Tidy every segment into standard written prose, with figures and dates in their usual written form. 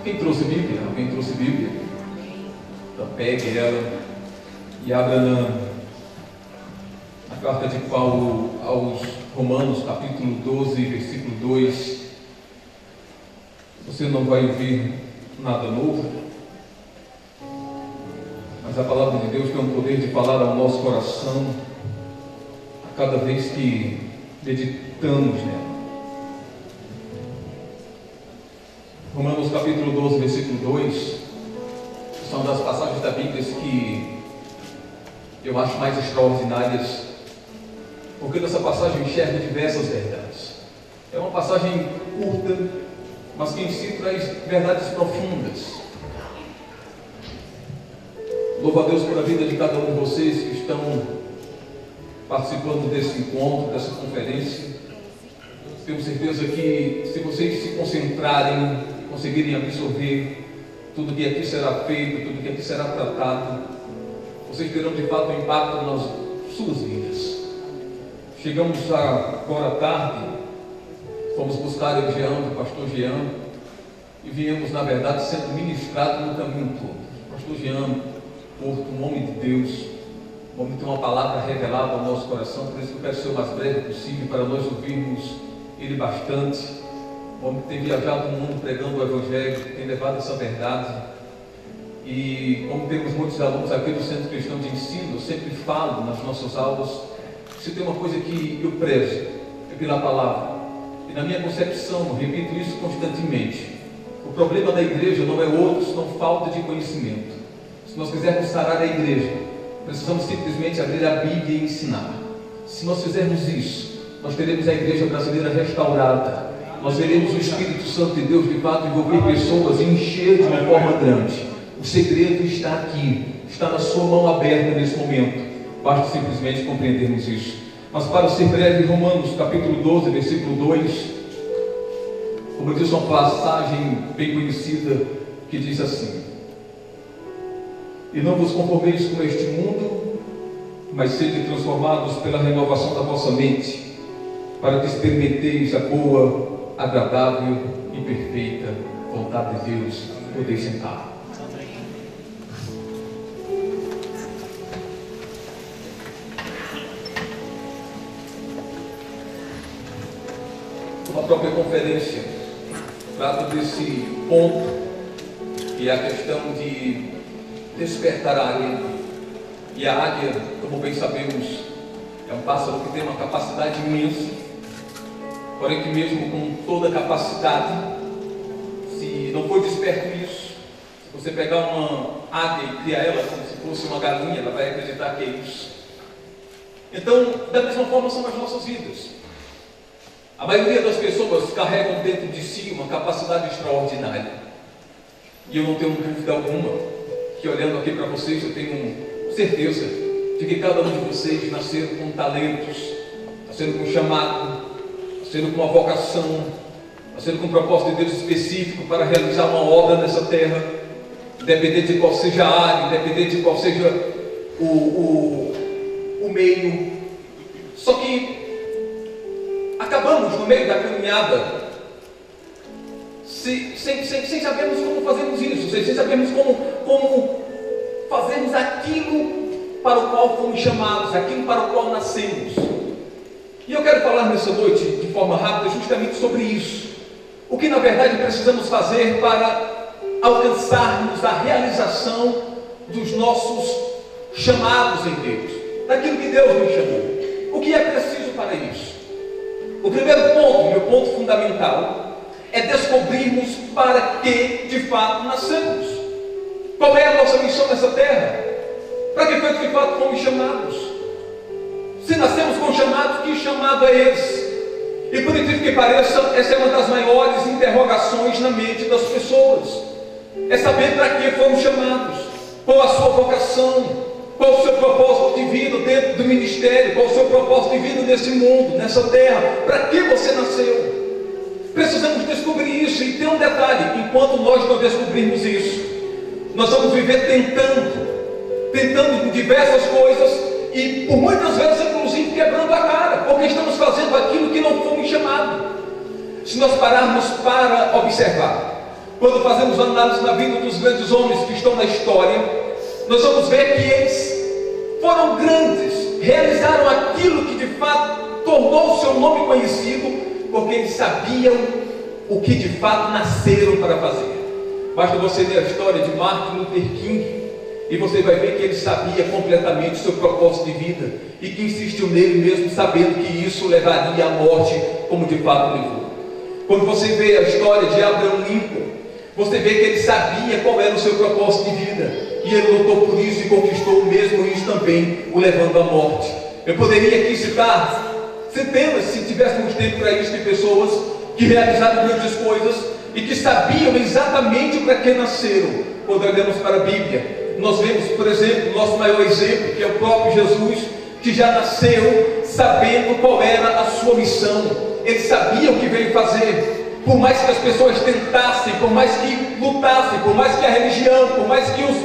Quem trouxe Bíblia? Alguém trouxe Bíblia? Então pegue ela e abra na carta de Paulo aos Romanos, capítulo 12, versículo 2. Você não vai ouvir nada novo, mas a palavra de Deus tem o poder de falar ao nosso coração a cada vez que meditamos nela. Romanos capítulo 12, versículo 2, são das passagens da Bíblia que eu acho mais extraordinárias, porque nessa passagem eu enxergo diversas verdades. É uma passagem curta, mas que em si traz verdades profundas. Louvo a Deus pela vida de cada um de vocês que estão participando desse encontro, dessa conferência. Tenho certeza que se vocês se concentrarem, conseguirem absorver tudo que aqui será feito, tudo que aqui será tratado, vocês terão de fato um impacto nas suas vidas. Chegamos agora à tarde, fomos buscar o Jean, o pastor Jean, e viemos, na verdade, sendo ministrados no caminho todo. O pastor Jean Porto, um homem de Deus, um homem que tem uma palavra revelada ao nosso coração, por isso que eu quero ser o mais breve possível para nós ouvirmos ele bastante. Um homem que tem viajado o mundo pregando o Evangelho, que tem levado essa verdade. E como temos muitos alunos aqui do Centro Cristão de Ensino, eu sempre falo nas nossas aulas, se tem uma coisa que eu prezo, é pela palavra. E na minha concepção, eu repito isso constantemente, o problema da igreja não é outro, senão falta de conhecimento. Se nós quisermos sarar a igreja, precisamos simplesmente abrir a Bíblia e ensinar. Se nós fizermos isso, nós teremos a igreja brasileira restaurada. Nós veremos o Espírito Santo de Deus de fato envolver pessoas e encher de uma forma grande. O segredo está aqui, está na sua mão aberta nesse momento. Basta simplesmente compreendermos isso. Mas para ser breve, Romanos capítulo 12, versículo 2, como eu disse, uma passagem bem conhecida que diz assim: e não vos conformeis com este mundo, mas sede transformados pela renovação da vossa mente, para que experimenteis a boa, agradável e perfeita vontade de Deus. Podeis sentar. Uma própria conferência trata desse ponto, que é a questão de despertar a águia. E a águia, como bem sabemos, é um pássaro que tem uma capacidade imensa, porém que mesmo com toda a capacidade, se não for desperto isso, se você pegar uma águia e criar ela como se fosse uma galinha, ela vai acreditar que é isso. Então, da mesma forma são as nossas vidas. A maioria das pessoas carregam dentro de si uma capacidade extraordinária, e eu não tenho dúvida alguma que, olhando aqui para vocês, eu tenho certeza de que cada um de vocês nasceram com talentos, nasceram com chamado, nasceram com uma vocação, nasceram com um propósito de Deus específico para realizar uma obra nessa terra, independente de qual seja a área, independente de qual seja o meio. Só que acabamos no meio da caminhada sem sabermos como fazemos isso, sem sabermos como fazermos aquilo para o qual fomos chamados, aquilo para o qual nascemos. E eu quero falar nessa noite, de forma rápida, justamente sobre isso. O que na verdade precisamos fazer para alcançarmos a realização dos nossos chamados em Deus, daquilo que Deus nos chamou. O que é preciso para isso? O primeiro ponto, e o ponto fundamental, é descobrirmos para que de fato nascemos. Qual é a nossa missão nessa terra? Para que foi que de fato fomos chamados? Se nascemos com chamados, que chamado é esse? E por incrível que pareça, essa é uma das maiores interrogações na mente das pessoas. É saber para que fomos chamados, qual a sua vocação, qual o seu propósito de vida dentro do ministério, qual o seu propósito de vida nesse mundo, nessa terra, para que você nasceu. Precisamos descobrir isso. E tem um detalhe: enquanto nós não descobrirmos isso, nós vamos viver tentando diversas coisas, e por muitas vezes inclusive quebrando a cara, porque estamos fazendo aquilo que não fomos chamados. Se nós pararmos para observar, quando fazemos análise na vida dos grandes homens que estão na história, nós vamos ver que eles foram grandes, realizaram aquilo que de fato tornou o seu nome conhecido, porque eles sabiam o que de fato nasceram para fazer. Basta você ler a história de Martin Luther King e você vai ver que ele sabia completamente o seu propósito de vida e que insistiu nele mesmo sabendo que isso levaria à morte, como de fato levou. Quando você vê a história de Abraham Lincoln, você vê que ele sabia qual era o seu propósito de vida e ele lutou por isso e conquistou mesmo isso também, o levando à morte. Eu poderia aqui citar centenas, se tivéssemos tempo para isso, de pessoas que realizaram grandes coisas e que sabiam exatamente para que nasceram. Quando olhamos para a Bíblia, nós vemos, por exemplo, o nosso maior exemplo, que é o próprio Jesus, que já nasceu sabendo qual era a sua missão. Ele sabia o que veio fazer. Por mais que as pessoas tentassem, por mais que lutassem, por mais que a religião, por mais que os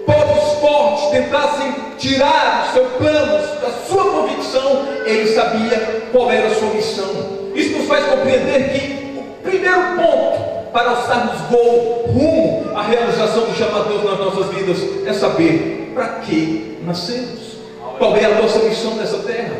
povos fortes tentassem tirar o seu plano, a sua convicção, ele sabia qual era a sua missão. Isso nos faz compreender que o primeiro ponto para alçarmos voo rumo à realização do chamado de Deus nas nossas vidas é saber para que nascemos, qual é a nossa missão nessa terra,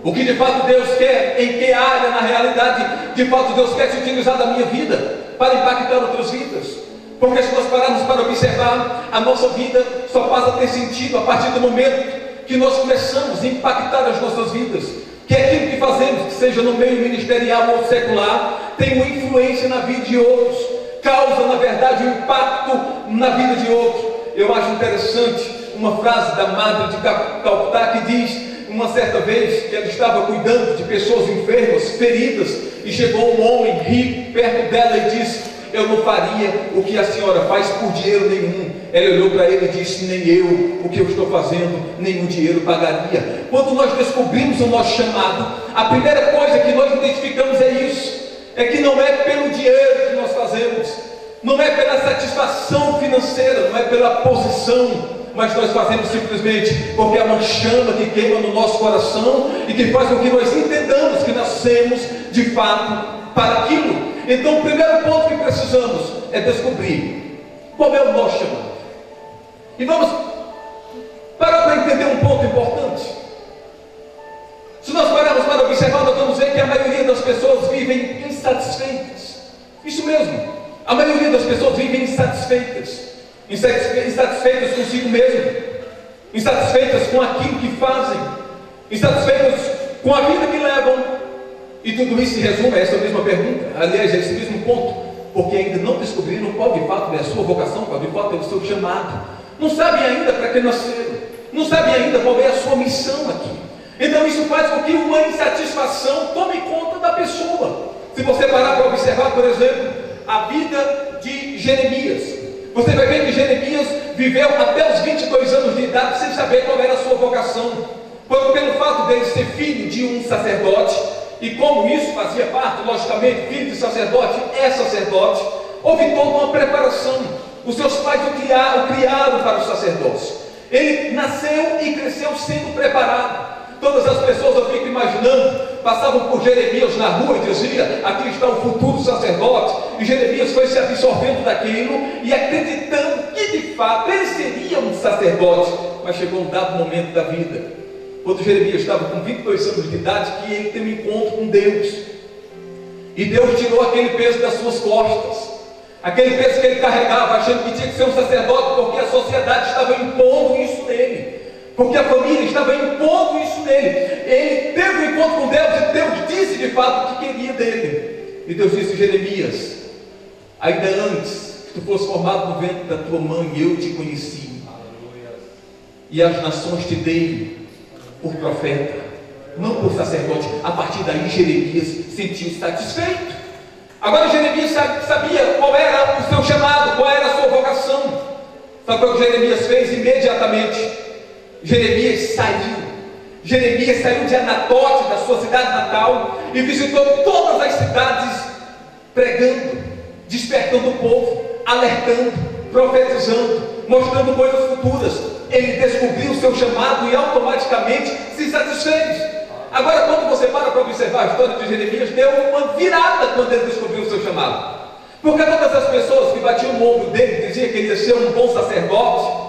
o que de fato Deus quer, em que área na realidade de fato Deus quer se utilizar da minha vida para impactar outras vidas. Porque se nós pararmos para observar, a nossa vida só passa a ter sentido a partir do momento que nós começamos a impactar as nossas vidas, que aquilo que fazemos, que seja no meio ministerial ou secular, tem uma influência na vida de outros, causa na verdade um impacto na vida de outros. Eu acho interessante uma frase da Madre de Calcutá que diz, uma certa vez, que ela estava cuidando de pessoas enfermas, feridas, e chegou um homem rico perto dela e disse: eu não faria o que a senhora faz por dinheiro nenhum. Ela olhou para ele e disse: nem eu, o que eu estou fazendo, nenhum dinheiro pagaria. Quando nós descobrimos o nosso chamado, a primeira coisa que nós identificamos é isso, é que não é pelo dinheiro que nós fazemos, não é pela satisfação financeira, não é pela posição, mas nós fazemos simplesmente porque há uma chama que queima no nosso coração e que faz com que nós entendamos que nascemos de fato para aquilo. Então o primeiro ponto que precisamos é descobrir qual é o nosso chamado. E vamos parar para entender um ponto importante. Se nós pararmos para observar, nós vamos ver que a maioria das pessoas vivem insatisfeitas. Isso mesmo, a maioria das pessoas vivem insatisfeitas consigo mesmo, insatisfeitas com aquilo que fazem, insatisfeitas com a vida que levam, e tudo isso se resume a essa mesma pergunta, aliás, a esse mesmo ponto, porque ainda não descobriram qual de fato é a sua vocação, qual de fato é o seu chamado, não sabem ainda para que nasceram, não sabem ainda qual é a sua missão aqui. Então isso faz com que uma insatisfação tome conta da pessoa. Se você parar para observar, por exemplo, a vida de Jeremias, você vai ver que Jeremias viveu até os 22 anos de idade sem saber qual era a sua vocação, pelo fato dele ser filho de um sacerdote, e como isso fazia parte, logicamente, filho de sacerdote é sacerdote, houve toda uma preparação. Os seus pais o criaram para o sacerdócio. Ele nasceu e cresceu sendo preparado. Todas as pessoas, eu fico imaginando, passavam por Jeremias na rua e diziam: aqui está o futuro sacerdote. E Jeremias foi se absorvendo daquilo e acreditando que de fato ele seria um sacerdote. Mas chegou um dado momento da vida, quando Jeremias estava com 22 anos de idade, que ele teve um encontro com Deus, e Deus tirou aquele peso das suas costas, aquele peso que ele carregava, achando que tinha que ser um sacerdote, porque a sociedade estava impondo isso nele, porque a família estava impondo isso nele. Ele teve um encontro com Deus e Deus disse de fato o que queria dele. E Deus disse: Jeremias, ainda antes que tu fosse formado no ventre da tua mãe, eu te conheci. Aleluia. E as nações te dei por profeta, não por sacerdote. A partir daí Jeremias sentiu-se satisfeito. Agora Jeremias sabia qual era o seu chamado, qual era a sua vocação. Sabe o que Jeremias fez? Imediatamente Jeremias saiu de Anatote, da sua cidade natal, e visitou todas as cidades, pregando, despertando o povo, alertando, profetizando, mostrando coisas futuras. Ele descobriu o seu chamado e automaticamente se satisfez. Agora, quando você para observar a história de Jeremias, deu uma virada quando ele descobriu o seu chamado. Porque todas as pessoas que batiam no ombro dele, diziam que ele ia ser um bom sacerdote,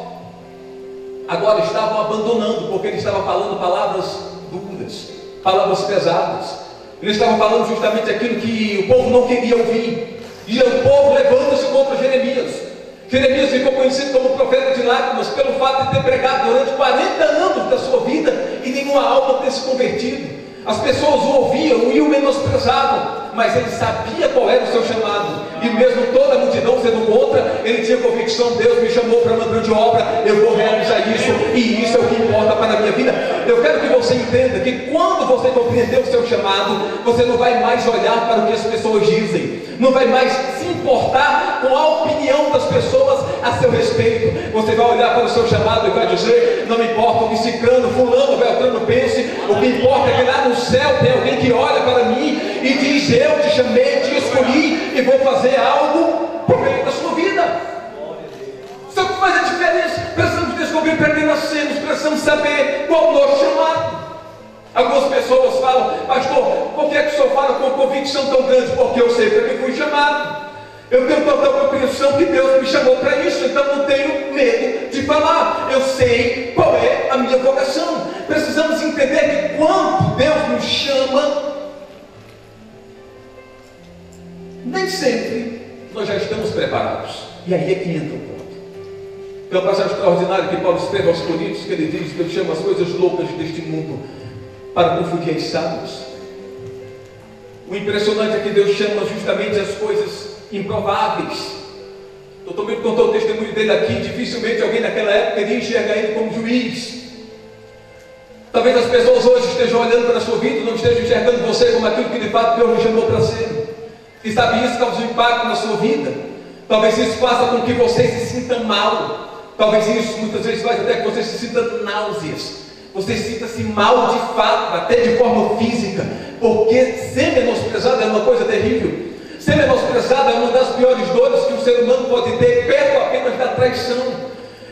agora estavam abandonando, porque ele estava falando palavras duras, palavras pesadas. Ele estava falando justamente aquilo que o povo não queria ouvir. E o povo levanta-se contra Jeremias. Jeremias ficou conhecido como profeta de lágrimas pelo fato de ter pregado durante 40 anos da sua vida e nenhuma alma ter se convertido. As pessoas o ouviam e o menosprezavam, mas ele sabia qual era o seu chamado, e mesmo toda a multidão sendo contra, ele tinha convicção: Deus me chamou para uma grande obra, eu vou realizar isso, e isso é o que importa para a minha vida. Eu quero que você entenda que quando você compreender o seu chamado, você não vai mais olhar para o que as pessoas dizem, não vai mais se importar com a opinião das pessoas a seu respeito. Você vai olhar para o seu chamado e vai dizer: não importa o que ciclano, fulano, beltrano pense, o que importa é que lá no céu tem alguém que olha para mim e diz: eu te chamei, te escolhi e vou fazer algo por meio da sua vida. Sabe o que faz a diferença? Precisamos descobrir para quem nascemos, precisamos saber qual o nosso chamado. Algumas pessoas falam: pastor, por que é que o senhor fala com convicção tão grande? Porque eu sei para que fui chamado. Eu tenho total compreensão que Deus me chamou para isso, então não tenho medo de falar. Eu sei qual é a minha vocação. Precisamos entender que quando Deus nos chama, nem sempre nós já estamos preparados. E aí é que entra o ponto. Tem uma passagem extraordinária que Paulo escreve aos Coríntios, que ele diz que eu chamo as coisas loucas deste mundo para confundir as sábias. O impressionante é que Deus chama justamente as coisas improváveis. O doutor Milton contou o testemunho dele aqui. Dificilmente alguém naquela época iria enxergar ele como juiz. Talvez as pessoas hoje estejam olhando para a sua vida e não estejam enxergando você como aquilo que de fato Deus lhe chamou para ser. E sabe, isso causa um impacto na sua vida. Talvez isso faça com que você se sinta mal. Talvez isso muitas vezes faz até que você se sinta náuseas. Você sinta-se mal de fato, até de forma física, porque ser menosprezado é uma coisa terrível. Ser menosprezado é uma das piores dores que um ser humano pode ter, perto apenas da traição.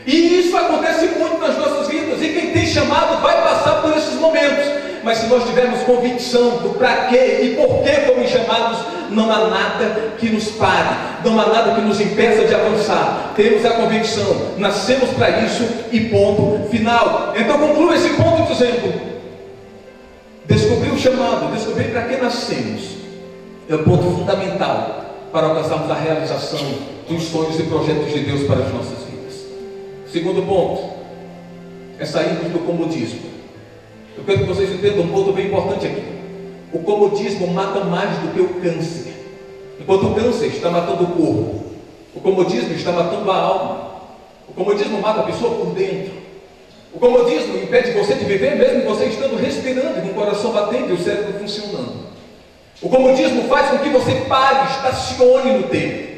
E isso acontece muito nas nossas vidas, e quem tem chamado vai passar por esses momentos. Mas se nós tivermos convicção do para quê e por que fomos chamados, não há nada que nos pare, não há nada que nos impeça de avançar. Temos a convicção, nascemos para isso e ponto final. Então concluo esse ponto dizendo: descobrir o chamado, descobrir para que nascemos, é o ponto fundamental para alcançarmos a realização dos sonhos e projetos de Deus para as nossas vidas. Segundo ponto, é sairmos do comodismo. Eu quero que vocês entendam um ponto bem importante aqui. O comodismo mata mais do que o câncer. Enquanto o câncer está matando o corpo, o comodismo está matando a alma. O comodismo mata a pessoa por dentro. O comodismo impede você de viver mesmo você estando respirando, com o coração batendo e o cérebro funcionando. O comodismo faz com que você pare, estacione no tempo.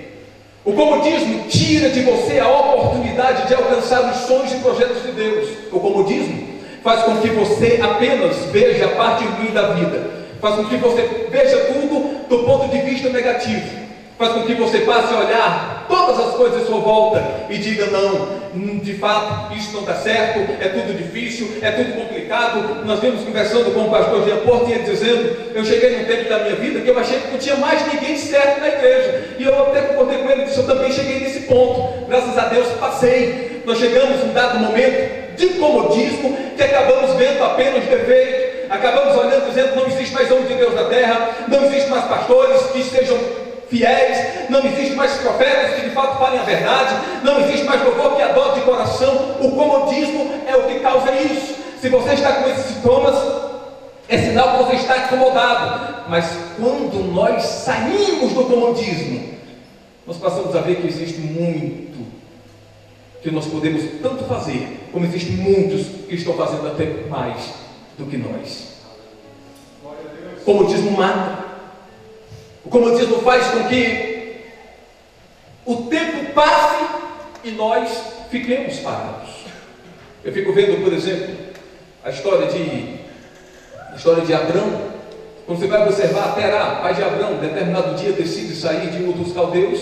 O comodismo tira de você a oportunidade de alcançar os sonhos e projetos de Deus. O comodismo faz com que você apenas veja a parte ruim da vida, faz com que você veja tudo do ponto de vista negativo, faz com que você passe a olhar todas as coisas à sua volta e diga: não, de fato isso não está certo, é tudo difícil, é tudo complicado. Nós vimos conversando com o pastor Jean Porto e ele dizendo: eu cheguei num tempo da minha vida que eu achei que não tinha mais ninguém certo na igreja, e eu até concordei com ele e disse: eu também cheguei nesse ponto, graças a Deus passei. Nós chegamos num dado momento de comodismo, que acabamos vendo apenas defeitos, acabamos olhando dizendo: não existe mais homem de Deus na terra, não existe mais pastores que sejam fiéis, não existe mais profetas que de fato falem a verdade, não existe mais louvor que adore de coração. O comodismo é o que causa isso. Se você está com esses sintomas, é sinal que você está acomodado. Mas quando nós saímos do comodismo, nós passamos a ver que existe muito que nós podemos tanto fazer, como existem muitos que estão fazendo até mais do que nós. O comodismo mata. O comodismo faz com que o tempo passe e nós fiquemos parados. Eu fico vendo, por exemplo, a história de Abrão. Quando você vai observar, Terá, pai de Abrão, determinado dia decide sair de Ur dos Caldeus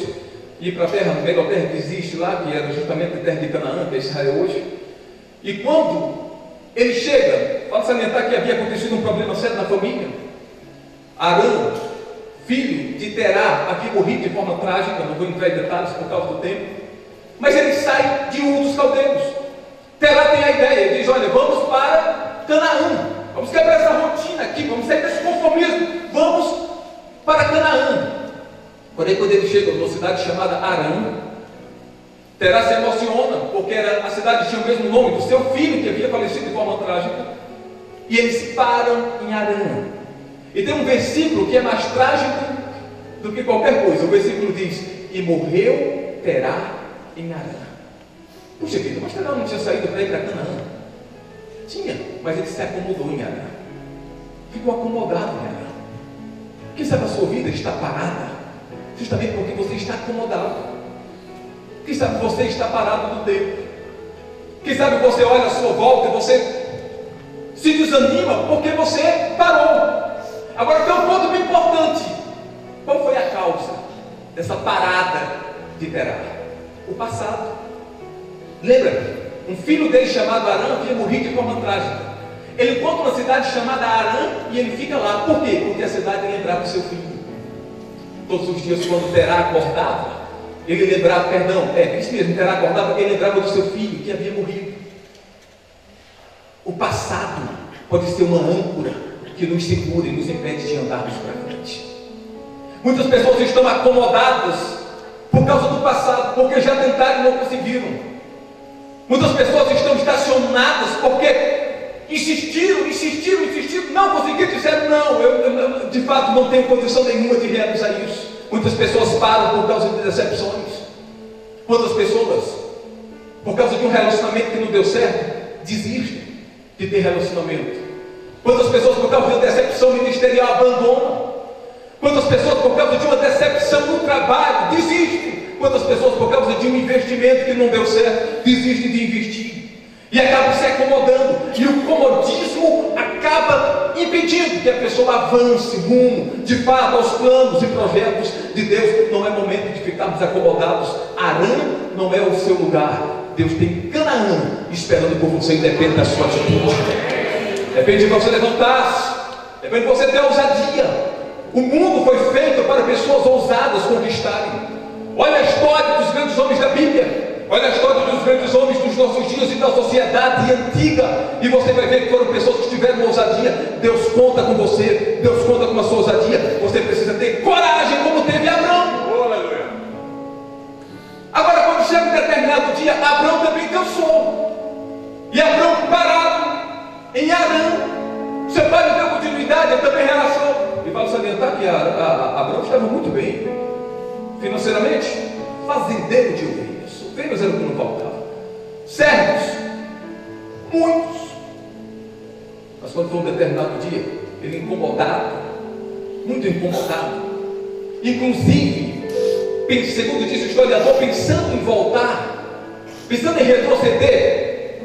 e ir para a terra, a melhor terra que existe lá, que era justamente a terra de Canaã, que é Israel hoje. E quando ele chega, pode salientar que havia acontecido um problema sério na família. Arão filho de Terá, havia morrido de forma trágica, não vou entrar em detalhes por causa do tempo, mas ele sai de Ur dos Caldeus. Terá tem a ideia, ele diz: olha, vamos para Canaã, vamos quebrar essa rotina aqui, vamos sair desse conformismo, vamos para Canaã. Porém, quando ele chega numa cidade chamada Arã, Terá se emociona, porque a cidade tinha o mesmo nome do seu filho, que havia falecido de forma trágica, e eles param em Arã. E tem um versículo que é mais trágico do que qualquer coisa. O versículo diz: e morreu Terá em Arã. Puxa vida, mas Terá não tinha saído para ir para Canaã? Tinha, mas ele se acomodou em Arã. Ficou acomodado em Arã. Quem sabe a sua vida está parada justamente porque você está acomodado. Quem sabe você está parado no tempo. Quem sabe você olha à sua volta e você se desanima porque você parou. Agora tem um ponto bem importante. Qual foi a causa dessa parada de Terá? O passado. Lembra? Um filho dele chamado Arã havia morrido de forma trágica. Ele encontra uma cidade chamada Arã e ele fica lá. Por quê? Porque a cidade lembrava o seu filho. Todos os dias, quando Terá acordava, ele lembrava, isso mesmo, Terá acordava, ele lembrava do seu filho que havia morrido. O passado pode ser uma âncora que nos segura e nos impede de andarmos para frente. Muitas pessoas estão acomodadas por causa do passado, porque já tentaram e não conseguiram. Muitas pessoas estão estacionadas porque insistiram, não conseguiram, disseram: não, eu de fato não tenho condição nenhuma de realizar isso. Muitas pessoas param por causa de decepções. Quantas pessoas, por causa de um relacionamento que não deu certo, desistem de ter relacionamento? Quantas pessoas, por causa de uma decepção ministerial, abandonam? Quantas pessoas, por causa de uma decepção no trabalho, desistem? Quantas pessoas, por causa de um investimento que não deu certo, desistem de investir? E acabam se acomodando, e o comodismo acaba impedindo que a pessoa avance rumo, de fato, aos planos e projetos de Deus. Não é momento de ficarmos acomodados. Arã não é o seu lugar. Deus tem Canaã esperando por você, e depende da sua atitude. Depende de você levantar-se, depende de você ter ousadia. O mundo foi feito para pessoas ousadas conquistarem. Olha a história dos grandes homens da Bíblia. Olha a história dos grandes homens dos nossos dias e da sociedade antiga, e você vai ver que foram pessoas que tiveram ousadia. Deus conta com você, Deus conta com a sua ousadia. Você precisa ter coragem, como teve Abrão. Agora, quando chega um determinado dia, Abrão também cansou, e Abrão, parado em Arã, seu pai não deu continuidade, ele também relaxou. E vale salientar que Abrão estava muito bem financeiramente, fazendeiro de ovelhas. Ovelhas era o que não faltava, servos, muitos. Mas quando foi um determinado dia, ele incomodado, muito incomodado, inclusive, segundo diz o historiador, pensando em voltar, pensando em retroceder,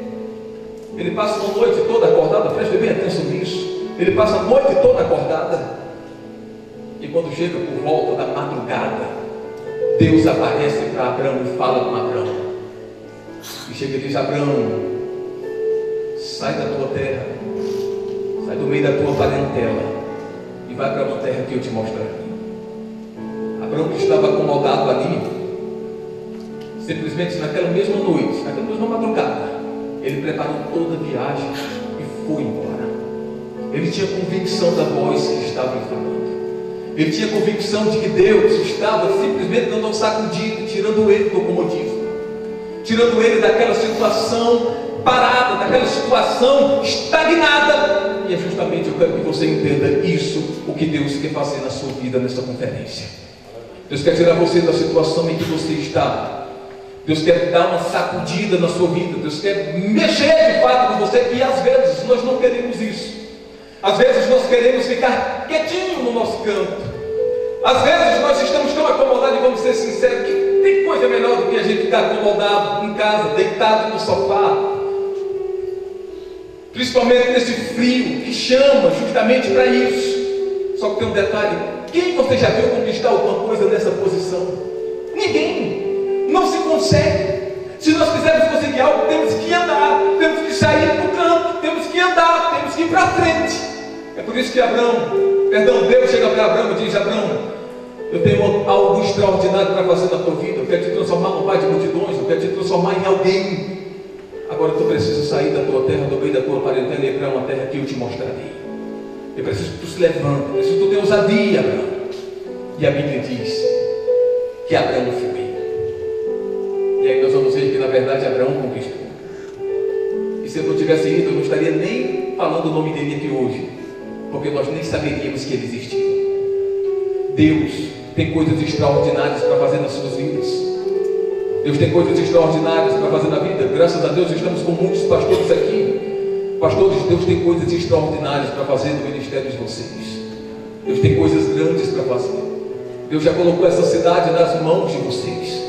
ele passa uma noite toda acordada. Preste bem atenção nisso. Ele passa a noite toda acordada, e quando chega por volta da madrugada, Deus aparece para Abrão e fala com Abrão, e chega e diz: Abrão, sai da tua terra, sai do meio da tua parentela, e vai para uma terra que eu te mostrarei. Abrão, que estava acomodado ali, simplesmente naquela mesma noite, naquela mesma madrugada, ele preparou toda a viagem e foi embora. Ele tinha convicção da voz que estava lhe falando. Ele tinha convicção de que Deus estava simplesmente dando um sacudido, tirando ele do comodismo, tirando ele daquela situação parada, daquela situação estagnada. E é justamente, eu quero que você entenda isso, o que Deus quer fazer na sua vida nessa conferência. Deus quer tirar você da situação em que você está. Deus quer dar uma sacudida na sua vida. Deus quer mexer de fato com você. E às vezes nós não queremos isso. Às vezes nós queremos ficar quietinho no nosso canto. Às vezes nós estamos tão acomodados, e vamos ser sinceros, que tem coisa melhor do que a gente ficar acomodado em casa, deitado no sofá, principalmente nesse frio que chama justamente para isso. Só que tem um detalhe: quem você já viu conquistar alguma coisa nessa posição? Ninguém. Não se consegue. Se nós quisermos conseguir algo, temos que andar, temos que sair do campo, temos que andar, temos que ir para frente. É por isso que Abrão Perdão, Deus chega para Abraão e diz: Abraão, eu tenho algo extraordinário para fazer na tua vida. Eu quero te transformar num pai de multidões. Eu quero te transformar em alguém. Agora tu precisas sair da tua terra, do meio da tua parentela, e ir para uma terra que eu te mostrarei. Eu preciso que tu se levante, eu preciso que tu tenha ousadia, Abraão. E a Bíblia diz que Abraão foi. E aí nós vamos ver que na verdade Abraão conquistou. E se eu não tivesse ido, eu não estaria nem falando o nome dele aqui hoje, porque nós nem saberíamos que ele existia. Deus tem coisas extraordinárias para fazer nas suas vidas. Deus tem coisas extraordinárias para fazer na vida. Graças a Deus estamos com muitos pastores aqui. Pastores, Deus tem coisas extraordinárias para fazer no ministério de vocês. Deus tem coisas grandes para fazer. Deus já colocou essa cidade nas mãos de vocês.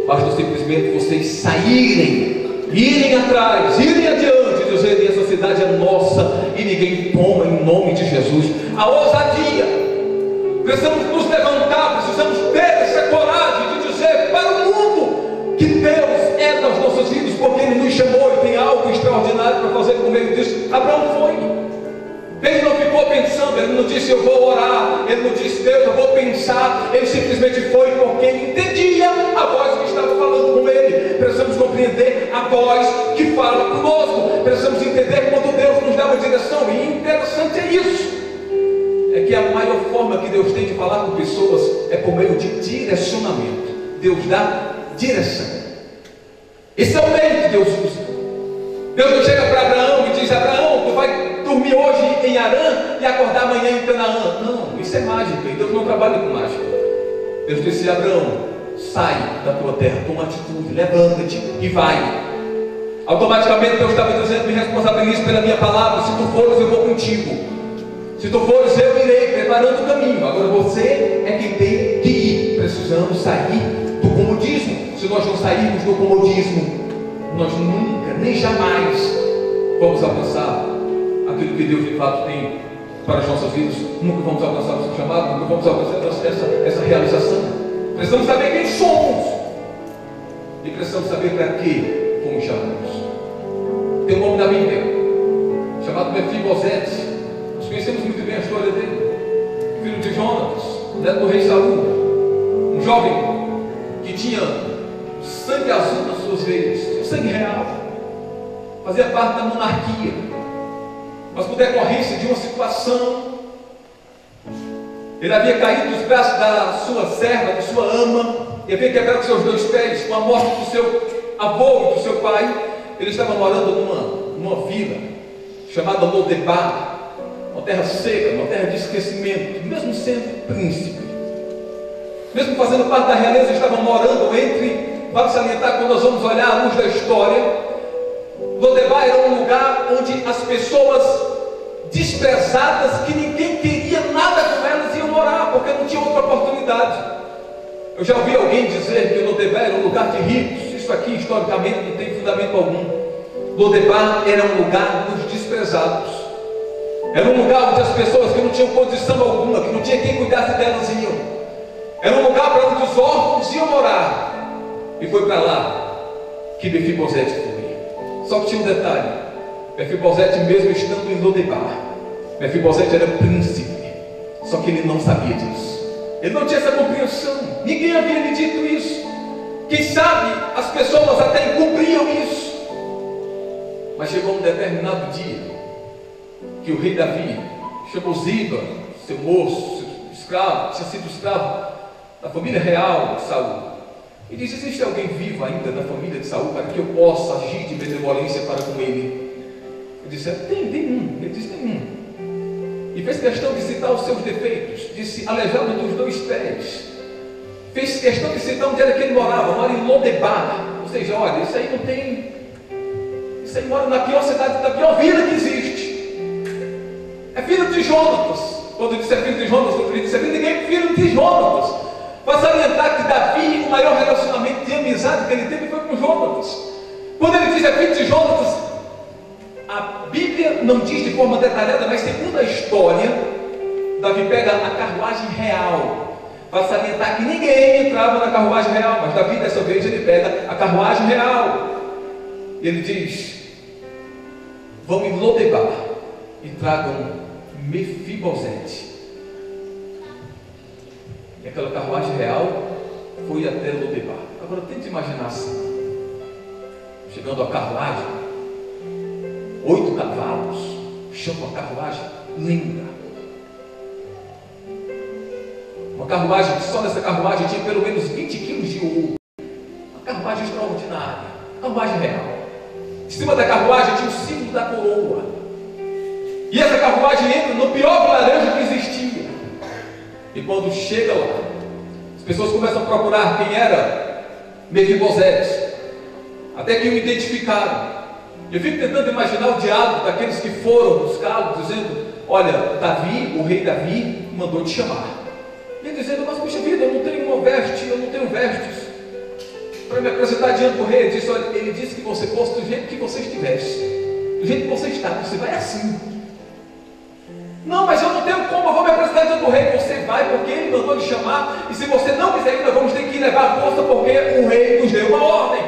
Basta simplesmente vocês saírem, irem atrás, irem adiante, dizerem: essa cidade é nossa e ninguém toma, em nome de Jesus. A ousadia. Precisamos nos levantar, precisamos ter essa coragem de dizer para o mundo que Deus é das nossas vidas, porque Ele nos chamou e tem algo extraordinário para fazer, como Ele disse. Abraão foi. Ele não ficou pensando, ele não disse: eu vou orar, ele não disse: Deus, eu vou pensar. Ele simplesmente foi porque ele entendia a voz que estava falando com ele. Precisamos compreender a voz que fala conosco. Precisamos entender quando Deus nos dá uma direção. E interessante é isso, é que a maior forma que Deus tem de falar com pessoas é por meio de direcionamento. Deus dá direção. Esse é o meio que Deus usa. Deus não chega para Abraão e diz: Abraão, tu vai dormir hoje em Harã e acordar amanhã em Canaã. Não, isso é mágica, e Deus não trabalha com mágica. Deus disse: Abraão, sai da tua terra, toma atitude, levanta-te e vai. Automaticamente Deus estava dizendo: me responsabilize pela minha palavra. Se tu fores, eu vou contigo. Se tu fores, eu irei preparando o caminho. Agora você é quem tem que ir. Precisamos sair do comodismo. Se nós não sairmos do comodismo, nós nunca, nem jamais vamos alcançar aquilo que Deus de fato tem para as nossas vidas. Nunca vamos alcançar o seu chamado, nunca vamos alcançar essa realização. Precisamos saber quem somos e precisamos saber para que fomos chamados. Tem um nome na Bíblia chamado Mefibosete. Nós conhecemos muito bem a história dele. Filho de Jonatas, neto do rei Saul, um jovem que tinha sangue azul nas suas veias, tinha sangue real, fazia parte da monarquia, mas por decorrência de uma situação, ele havia caído dos braços da sua serva, da sua ama, e havia quebrado seus dois pés com a morte do seu avô e do seu pai. Ele estava morando numa vila chamada Lodebar, uma terra seca, uma terra de esquecimento, mesmo sendo príncipe, mesmo fazendo parte da realeza, estava morando entre, vale salientar, quando nós vamos olhar à luz da história, Lodebar era um lugar onde as pessoas desprezadas, que ninguém queria nada com elas, iam morar, porque não tinha outra oportunidade. Eu já ouvi alguém dizer que Lodebar era um lugar de ricos. Isso aqui historicamente não tem fundamento algum. Lodebar era um lugar dos desprezados. Era um lugar onde as pessoas que não tinham condição alguma, que não tinha quem cuidasse delas, iam. Era um lugar para onde os órfãos iam morar. E foi para lá que Mefibosete foi. Só que tinha um detalhe: Mefibosete, mesmo estando em Lodebar, Mefibosete era príncipe, só que ele não sabia disso. Ele não tinha essa compreensão. Ninguém havia lhe dito isso. Quem sabe as pessoas até encobriam isso. Mas chegou um determinado dia que o rei Davi chamou Ziba, seu moço, seu escravo, tinha sido escravo da família real de Saul, e disse: existe alguém vivo ainda da família de Saul para que eu possa agir de benevolência para com ele? Ele disse: tem um. Ele disse: tem um. E fez questão de citar os seus defeitos. Disse: aleijado dos dois pés. Fez questão de citar onde era que ele morava. Mora em Lodebar. Ou seja, olha, isso aí não tem. Isso aí mora na pior cidade, da pior vila que existe. É filho de Jonatas. Quando disse é filho de Jonatas, não queria dizer ninguém é filho de Jonatas. Para salientar que Davi, o maior relacionamento de amizade que ele teve foi com Jonatas. Quando ele diz é filho de Jonatas, a Bíblia não diz de forma detalhada, mas segundo a história, Davi pega a carruagem real, para salientar que ninguém entrava na carruagem real, mas Davi dessa vez ele pega a carruagem real, e ele diz: vão em Lodebar e tragam Mefibosete. aquela carruagem real foi até Lodebar. Agora tente imaginar assim, chegando a carruagem, 8 cavalos, chama a carruagem linda. Uma carruagem que só nessa carruagem tinha pelo menos 20 quilos de ouro. Uma carruagem extraordinária, carruagem real. Em cima da carruagem tinha o símbolo da coroa. E essa carruagem entra no pior vilarejo que existia. E quando chega lá, as pessoas começam a procurar quem era Mefibosete, até que o identificaram. Eu fico tentando imaginar o diálogo daqueles que foram buscá-lo, dizendo: olha, Davi, o rei Davi, mandou te chamar. E ele dizendo: mas puxa vida, eu não tenho uma veste, eu não tenho vestes para me apresentar diante do rei. Ele disse: olha, ele disse que você fosse do jeito que você estivesse, do jeito que você está, você vai assim. Não, mas eu não tenho como, eu vou me apresentar diante do rei. Você vai, porque ele mandou lhe chamar, e se você não quiser ir, nós vamos ter que levar a força, porque o rei nos deu uma ordem.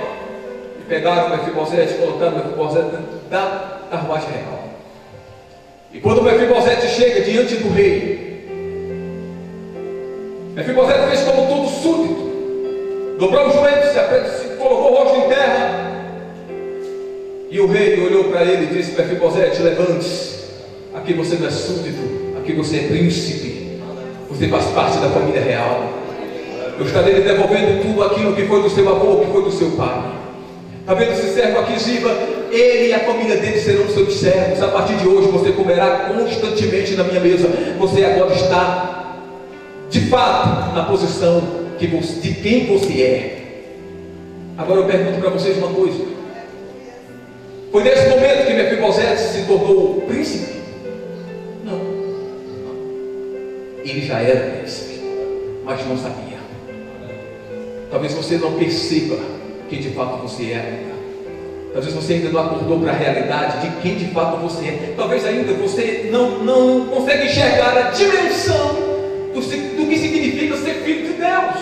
E pegaram o Mefibosete, colocaram o Mefibosete dentro da carruagem real. E quando o Mefibosete chega diante do rei, Mefibosete fez como todo súdito, dobrou os joelhos, se colocou o rosto em terra, e o rei olhou para ele e disse: Mefibosete, levante-se. Aqui você não é súdito, aqui você é príncipe, você faz parte da família real. Eu estarei lhe devolvendo tudo aquilo que foi do seu avô, que foi do seu pai. Está vendo esse servo aqui, Ziba? Ele e a família dele serão seus servos. A partir de hoje você comerá constantemente na minha mesa. Você agora está, de fato, na posição de quem você é. Agora eu pergunto para vocês uma coisa: foi nesse momento que Mefibosete se tornou príncipe? Ele já era príncipe, mas não sabia. Talvez você não perceba quem de fato você é ainda. Talvez você ainda não acordou para a realidade de quem de fato você é. Talvez ainda você não consegue enxergar a dimensão do que significa ser filho de Deus.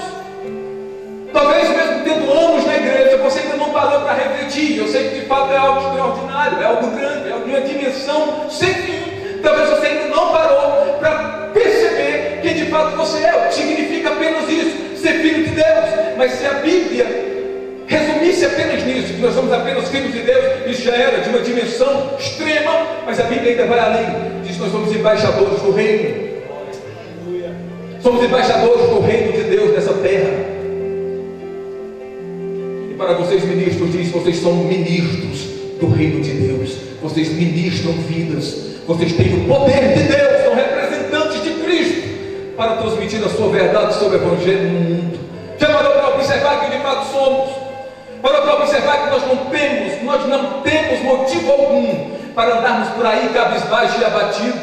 Talvez mesmo tendo anos na igreja, você ainda não parou para refletir. Eu sei que de fato é algo extraordinário, é algo grande, é uma dimensão sem fim. Talvez você ainda não parou para perceber quem de fato você é, o que significa apenas isso, ser filho de Deus. Mas se a Bíblia resumisse apenas nisso, que nós somos apenas filhos de Deus, isso já era de uma dimensão extrema. Mas a Bíblia ainda vai além, diz que nós somos embaixadores do reino. Somos embaixadores do reino de Deus nessa terra. E para vocês ministros, diz: vocês são ministros do reino de Deus. Vocês ministram vidas. Vocês têm o poder de Deus, são representantes de Cristo para transmitir a sua verdade sobre o Evangelho no mundo. Já parou para observar que de fato somos? Parou para observar que nós não temos motivo algum para andarmos por aí cabisbaixo e abatido,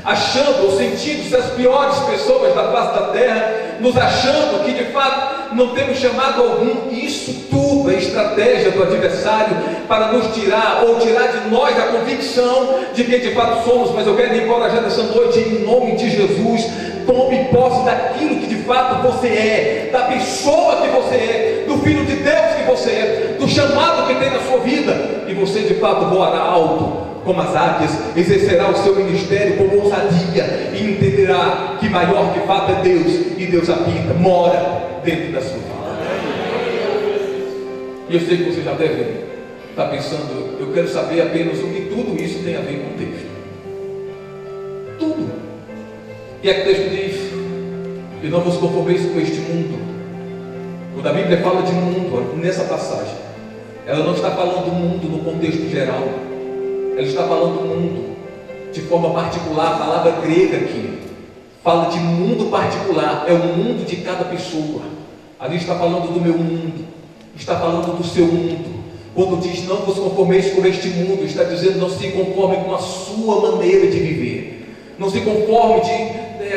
achando ou sentindo-se as piores pessoas da face da terra, nos achando que de fato não temos chamado algum. Isso tudo é estratégia do adversário para nos tirar ou tirar de nós a convicção de quem de fato somos. Mas eu quero lhe encorajar nessa noite, em nome de Jesus: tome posse daquilo que de fato você é, da pessoa que você é, do Filho de Deus que você é, do chamado que tem na sua vida, e você de fato voará alto como as águias, exercerá o seu ministério com ousadia e entenderá que maior de fato é Deus, e Deus habita, mora dentro da sua vida. E eu sei que você já deve estar pensando: eu quero saber apenas o que tudo isso tem a ver com o texto. Tudo. E é que o texto diz: e não vos conformeis com este mundo. Quando a Bíblia fala de mundo, nessa passagem, ela não está falando do mundo no contexto geral. Ela está falando do mundo de forma particular. A palavra grega aqui fala de mundo particular, é o mundo de cada pessoa. Ali está falando do meu mundo, está falando do seu mundo. Quando diz: não vos conformeis com este mundo, está dizendo: não se conforme com a sua maneira de viver, não se conforme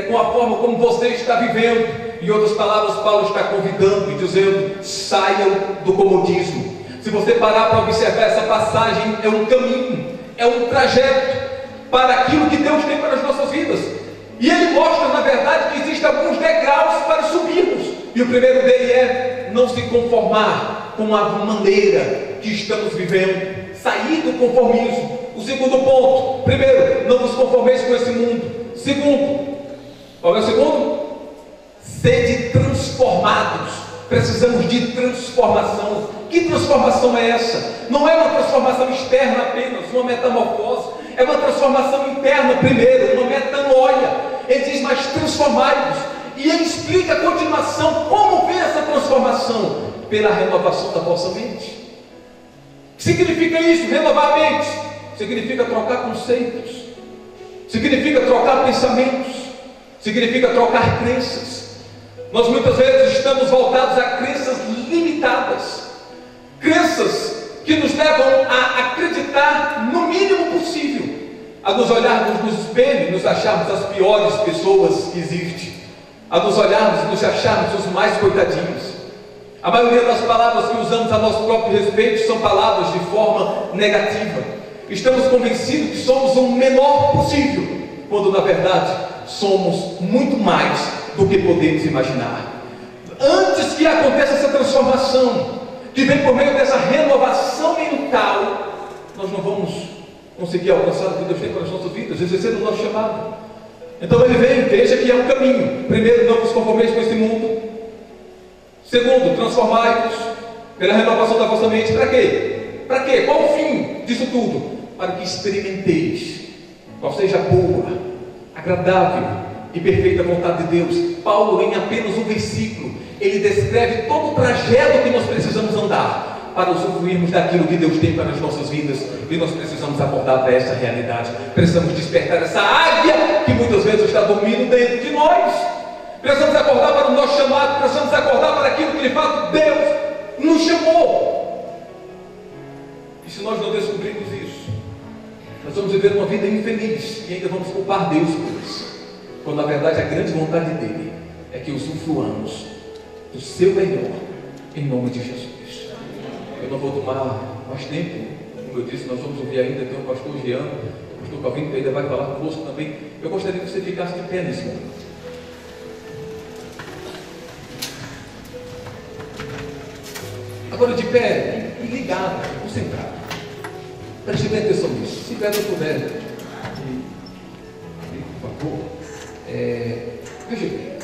com a forma como você está vivendo. Em outras palavras, Paulo está convidando e dizendo: saiam do comodismo. Se você parar para observar essa passagem, é um caminho, é um trajeto para aquilo que Deus tem para as nossas vidas. E ele mostra, na verdade, que existem alguns degraus para subirmos. E o primeiro dele é não se conformar com a maneira que estamos vivendo, sair do conformismo. O segundo ponto: primeiro, não vos conformeis com esse mundo. Segundo, qual é o segundo? sede transformados. Precisamos de transformação. Que transformação é essa? Não é uma transformação externa apenas, uma metamorfose. É uma transformação interna primeiro, uma metanoia. Ele diz, mas transformai-vos. E ele explica a continuação, como ver essa transformação? Pela renovação da vossa mente. Significa isso, renovar a mente? Significa trocar conceitos. Significa trocar pensamentos. Significa trocar crenças. Nós muitas vezes estamos voltados a crenças limitadas. Crenças que nos levam a acreditar no mínimo possível, a nos olharmos no espelho e nos acharmos as piores pessoas que existem, a nos olharmos e nos acharmos os mais coitadinhos. A maioria das palavras que usamos a nosso próprio respeito são palavras de forma negativa. Estamos convencidos que somos o menor possível, quando na verdade somos muito mais do que podemos imaginar. Antes que aconteça essa transformação, que vem por meio dessa renovação mental, nós não vamos conseguir alcançar o que Deus tem para as nossas vidas, exercendo o nosso chamado. Então ele vem, veja que é um caminho. Primeiro, não vos conformeis com esse mundo. Segundo, transformai-vos pela renovação da vossa mente. Para quê? Para quê? Qual o fim disso tudo? Para que experimenteis qual seja a boa, agradável e perfeita vontade de Deus. Paulo, em apenas um versículo, ele descreve todo o trajeto que nós precisamos andar para usufruirmos daquilo que Deus tem para as nossas vidas. E nós precisamos acordar para essa realidade. Precisamos despertar essa águia que muitas vezes está dormindo dentro de nós. Precisamos acordar para o nosso chamado. Precisamos acordar para aquilo que de fato Deus nos chamou. E se nós não descobrirmos isso, nós vamos viver uma vida infeliz e ainda vamos culpar Deus por isso, quando na verdade a grande vontade dele é que usufruamos do seu melhor, em nome de Jesus. Eu não vou tomar mais tempo. Como eu disse, nós vamos ouvir ainda, tem o pastor Jean, o pastor Calvino, que ainda vai falar conosco também. Eu gostaria que você ficasse de pé nesse momento. Agora de pé, e ligado, concentrado. Preste bem atenção nisso. Se Pedro puder, por favor, veja bem.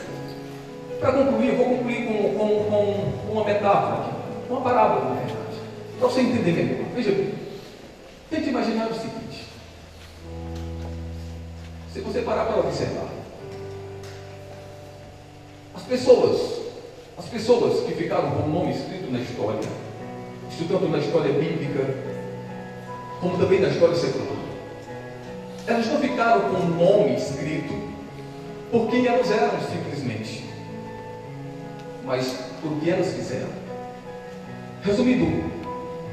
Para concluir, eu vou concluir com uma metáfora aqui, uma parábola, na verdade, para você entender melhor. Veja bem, tente imaginar o seguinte: se você parar para observar, as pessoas que ficaram com o nome escrito na história, isso tanto na história bíblica, como também na história secular, elas não ficaram com o nome escrito porque elas eram simplesmente, mas por que elas fizeram. Resumindo,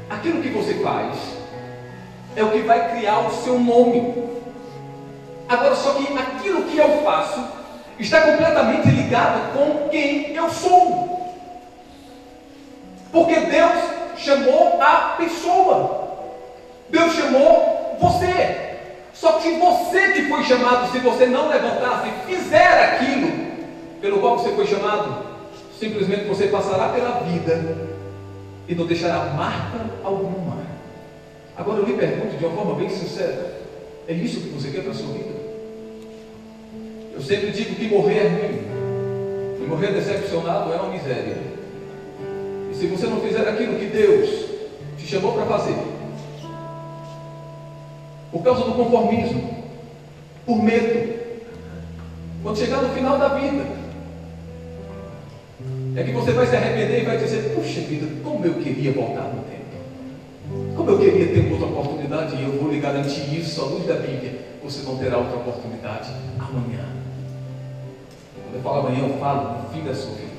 aquilo que você faz é o que vai criar o seu nome. Agora, só que aquilo que eu faço está completamente ligado com quem eu sou, porque Deus chamou a pessoa, Deus chamou você. Só que você que foi chamado, se você não levantar, se fizer aquilo pelo qual você foi chamado, simplesmente você passará pela vida e não deixará marca alguma. Agora eu lhe pergunto de uma forma bem sincera: é isso que você quer para a sua vida? Eu sempre digo que morrer é ruim, e morrer decepcionado é uma miséria. E se você não fizer aquilo que Deus te chamou para fazer, por causa do conformismo, por medo, quando chegar no final da vida, é que você vai se arrepender e vai dizer: puxa vida, como eu queria voltar no tempo, como eu queria ter outra oportunidade. E eu vou lhe garantir isso à luz da Bíblia: você não terá outra oportunidade amanhã. Quando eu falo amanhã, eu falo no fim da sua vida,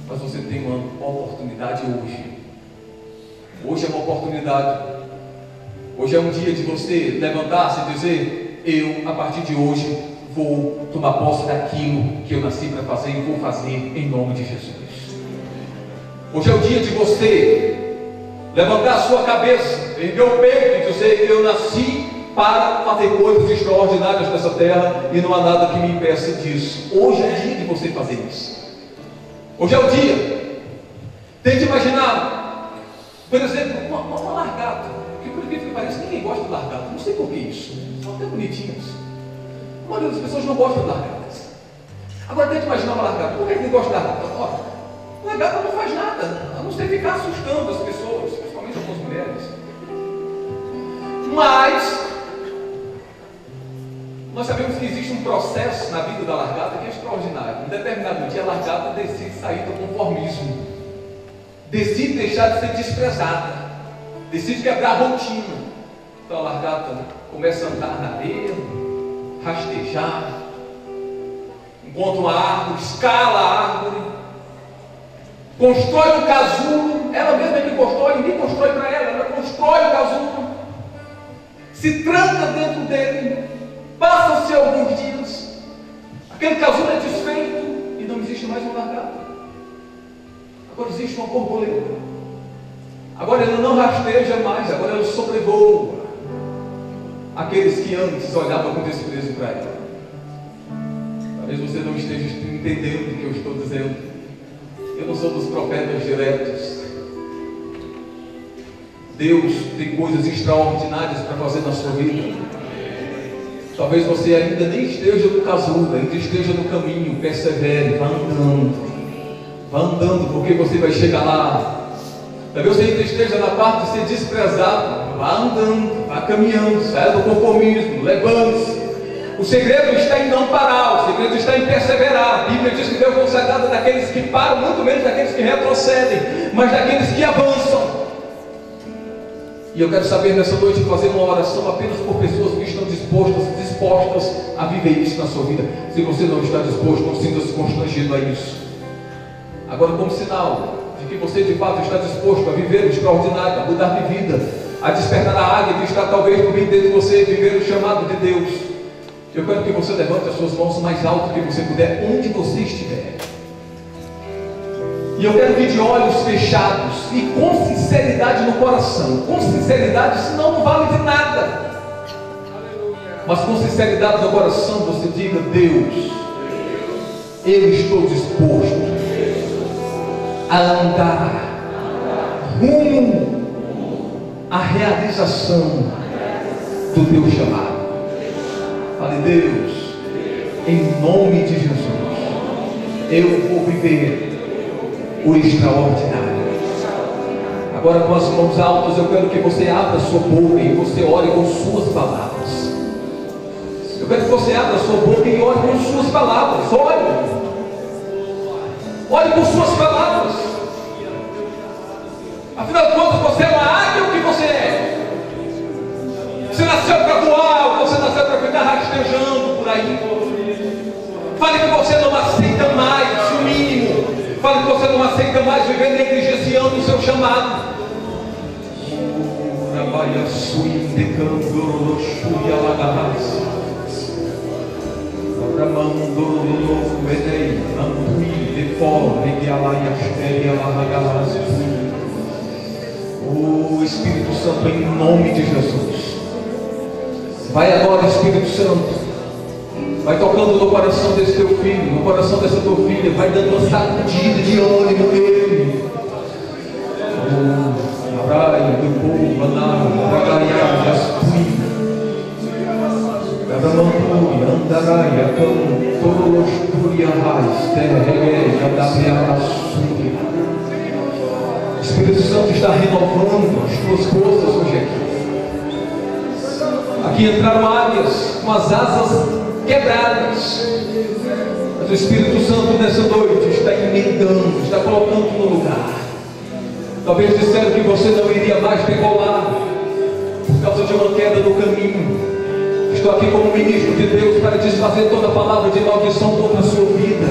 mas você tem uma oportunidade hoje. Hoje é uma oportunidade. Hoje é um dia de você levantar-se e dizer: eu, a partir de hoje, vou tomar posse daquilo que eu nasci para fazer e vou fazer em nome de Jesus. Hoje é o dia de você levantar a sua cabeça, erguer o peito e dizer: eu nasci para fazer coisas extraordinárias nessa terra e não há nada que me impeça disso. Hoje é o dia de você fazer isso. Hoje é o dia. Tente imaginar, por exemplo, uma largata. Que parece que ninguém gosta de largata. Não sei por que isso. São até bonitinhas. A maioria das pessoas não gostam de largatas. Agora tenta imaginar uma largata. Por que ele gosta da largata? Ó, largata não faz nada, a não ser ficar assustando as pessoas, principalmente as mulheres. Mas nós sabemos que existe um processo na vida da largata que é extraordinário. Em determinado dia a largata decide sair do conformismo, decide deixar de ser desprezada, decide quebrar a rotina. Então a largata começa a andar na areia, rastejar, encontra uma árvore, escala a árvore, constrói um casulo. Ela mesma é que constrói, ninguém constrói para ela, ela constrói o casulo, se tranca dentro dele. Passam-se alguns dias, aquele casulo é desfeito e não existe mais uma largata. Agora existe uma borboleta. Agora ela não rasteja mais, agora ela sobrevoa aqueles que antes olhavam com desprezo para ela. Talvez você não esteja entendendo o que eu estou dizendo. Eu não sou dos profetas diretos. Deus tem coisas extraordinárias para fazer na sua vida. Talvez você ainda nem esteja no casulo, ainda esteja no caminho. Persevere, vá andando, porque você vai chegar lá. Talvez você ainda esteja na parte de ser desprezado. Vá andando, vá caminhando, saia do conformismo, levante-se. O segredo está em não parar, o segredo está em perseverar. A Bíblia diz que Deus não se agrada daqueles que param, muito menos daqueles que retrocedem, mas daqueles que avançam. E eu quero saber nessa noite fazer uma oração apenas por pessoas que estão dispostas a viver isso na sua vida. Se você não está disposto, não sinta-se constrangido a isso. Agora, como sinal de que você de fato está disposto a viver o extraordinário, a mudar de vida, a despertar a águia que está talvez por dentro de você, viver o chamado de Deus, eu quero que você levante as suas mãos mais alto que você puder, onde você estiver. E eu quero que de olhos fechados e com sinceridade no coração, com sinceridade, senão não vale de nada, mas com sinceridade no coração você diga: Deus, eu estou disposto a andar rumo à realização do teu chamado. Fale: Deus, em nome de Jesus, eu vou viver o extraordinário. Agora, com as mãos altas, eu quero que você abra sua boca e você ore com suas palavras. Eu quero que você abra sua boca e ore com suas palavras. Ore com suas palavras. Afinal de contas, você é uma águia, o que você é? Você nasceu para voar, ou você nasceu para ficar rastejando por aí? Fale que você não aceita mais o mínimo. Fale que você não aceita mais viver negligenciando o seu chamado. O Espírito Santo, em nome de Jesus, vai agora, Espírito Santo, vai tocando no coração desse teu filho, no coração dessa tua filha, vai dando uma sacudida de ânimo nele. Praia do povo, Anara, Ragaiá, Yaspui, Gadamantu, Andaraia, Cão, Toros, Turiahais, Terregué, Gadabiaraçu. O Espírito Santo está renovando as tuas forças hoje aqui. Aqui entraram águias com as asas quebradas, mas o Espírito Santo nessa noite está emendando, está colocando no lugar. Talvez disseram que você não iria mais decolar por causa de uma queda no caminho. Estou aqui como ministro de Deus para desfazer toda palavra de maldição contra a sua vida,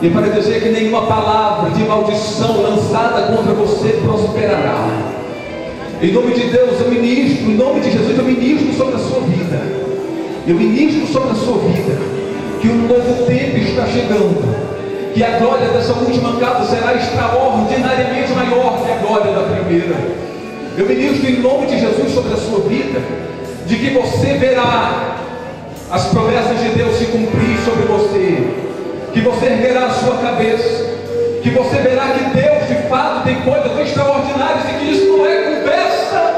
e para dizer que nenhuma palavra de maldição lançada contra você prosperará. Em nome de Deus eu ministro, em nome de Jesus eu ministro sobre a sua vida. Eu ministro sobre a sua vida que um novo tempo está chegando, que a glória dessa última casa será extraordinariamente maior que a glória da primeira. Eu ministro em nome de Jesus sobre a sua vida, de que você verá as promessas de Deus se cumprir sobre você, que você erguerá a sua cabeça, que você verá que Deus de fato tem coisas extraordinárias e que isso não é conversa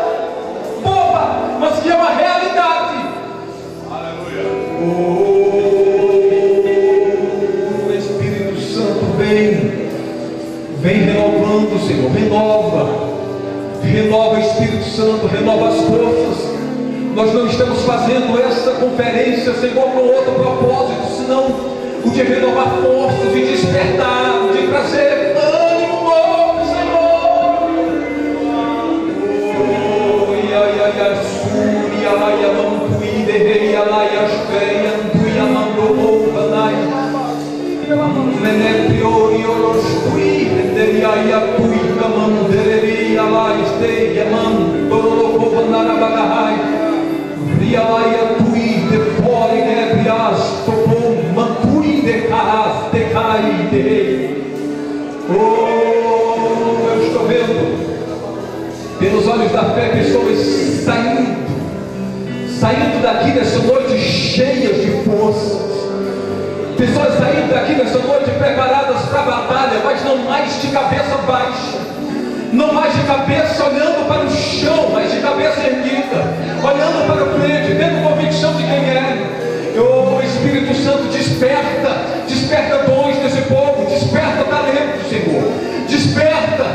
boba, mas que é uma realidade. Aleluia. Senhor. Renova, Espírito Santo, renova as forças. Nós não estamos fazendo essa conferência, Senhor, com outro propósito, senão o de renovar forças, de despertar, de trazer ânimo novo, Senhor. Eu estou vendo pelos olhos da fé pessoas saindo daqui nessa noite cheias de forças, pessoas saindo daqui nessa noite preparadas para a batalha, mas não mais de cabeça baixa, não mais de cabeça olhando para o chão, mas de cabeça erguida, olhando para o frente, tendo convicção de quem é. O Espírito Santo desperta dons desse povo, desperta talento, Senhor, desperta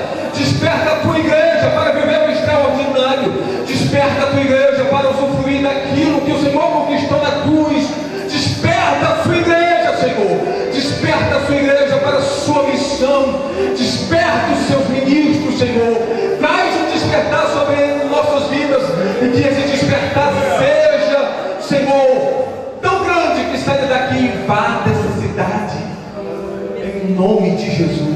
a tua igreja para viver o extraordinário, desperta a tua igreja para usufruir daquilo que o Senhor conquistou na cruz, desperta a sua igreja, Senhor, desperta a sua igreja para a sua missão, desperta os seus ministros, Senhor, traz um despertar sobre nossas vidas, e que esse despertar seja, Senhor, tão grande que saia daqui e invada essa cidade, em nome de Jesus.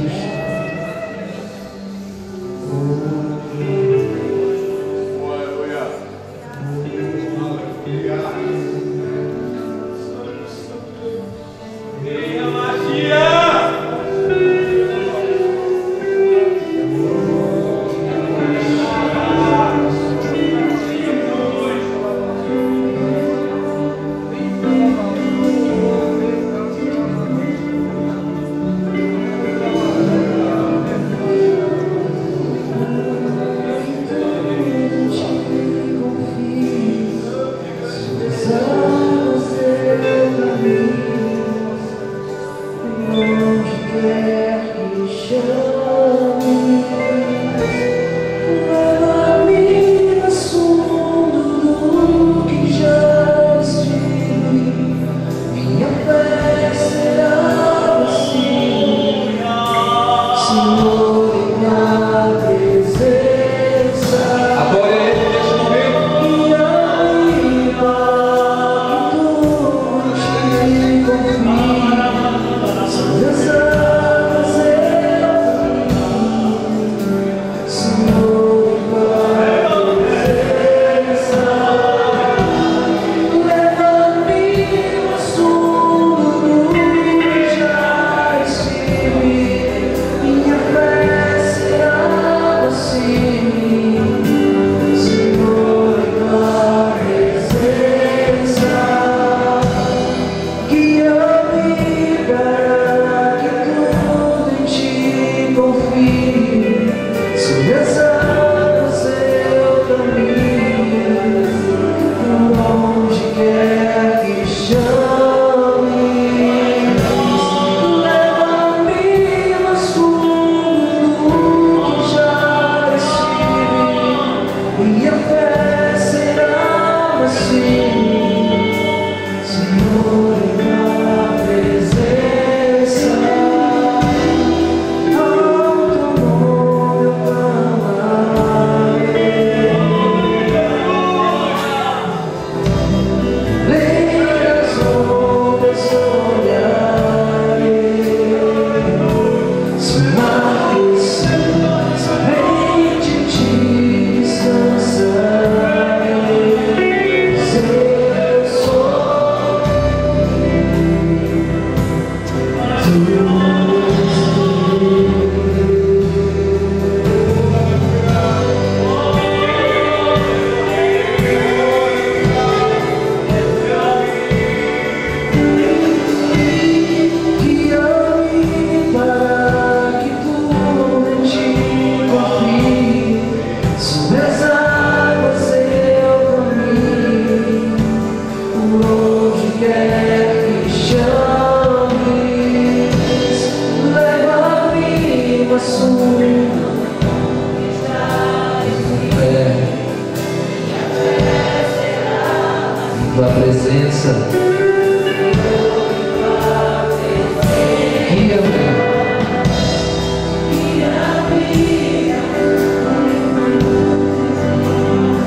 presença.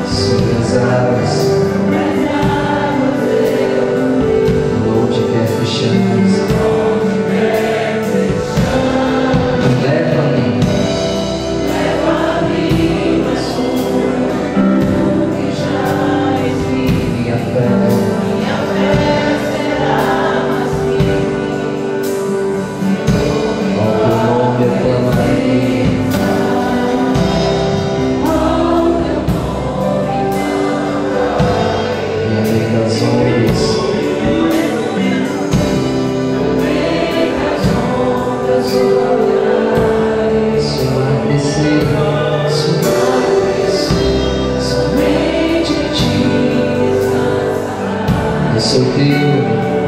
Sobre as águas, onde quer fechamos, leva-me minha fé será mais firme. Ao teu nome aclamarei. Das ondas, soar descer, somente em ti. Eu sou teu.